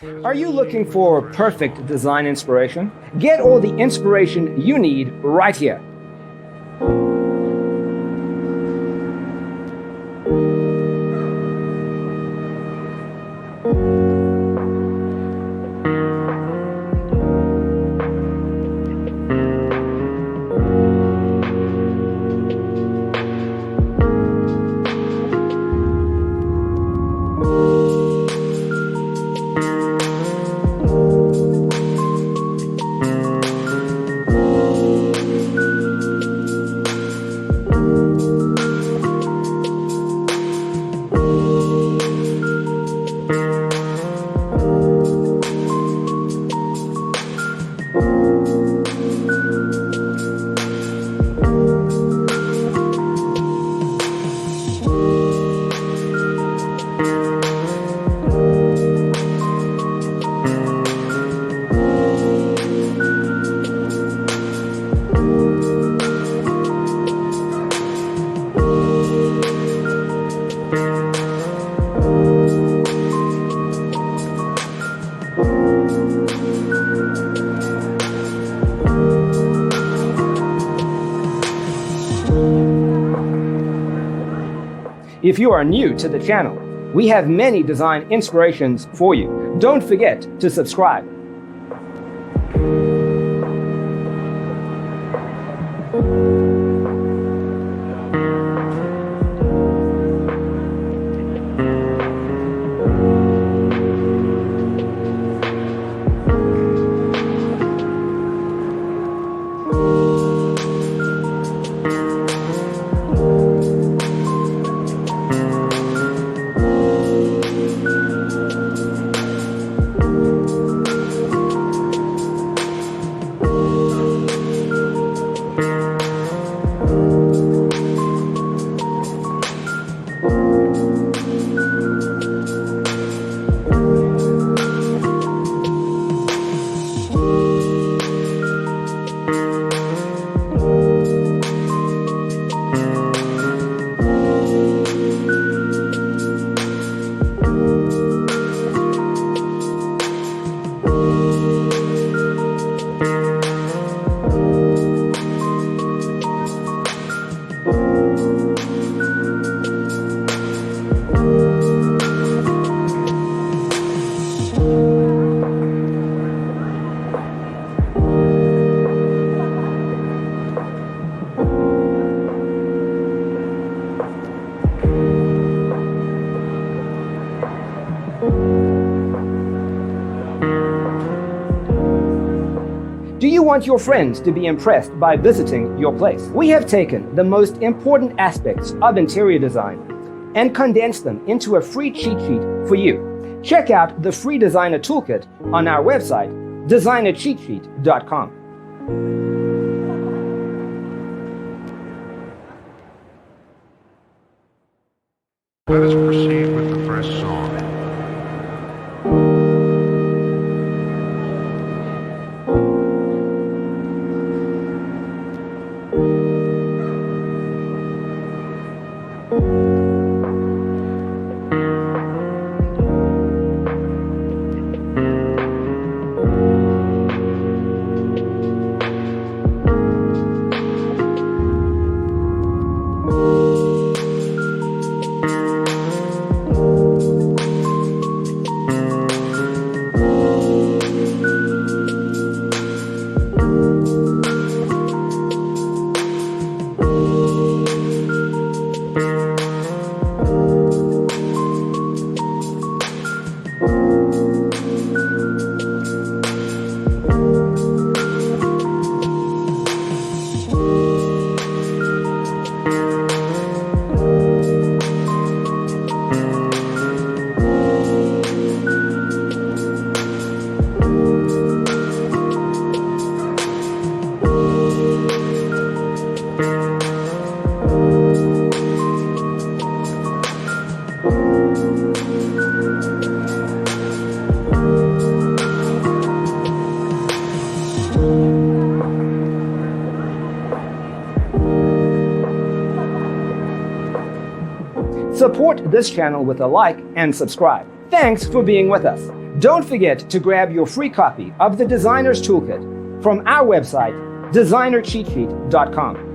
Are you looking for perfect design inspiration? Get all the inspiration you need right here. If you are new to the channel, we have many design inspirations for you. Don't forget to subscribe. Do you want your friends to be impressed by visiting your place? We have taken the most important aspects of interior design and condensed them into a free cheat sheet for you. Check out the free designer toolkit on our website, designercheatsheet.com. Let us proceed with the first song. Support this channel with a like and subscribe. Thanks for being with us. Don't forget to grab your free copy of the Designer's Toolkit from our website, designercheatsheet.com.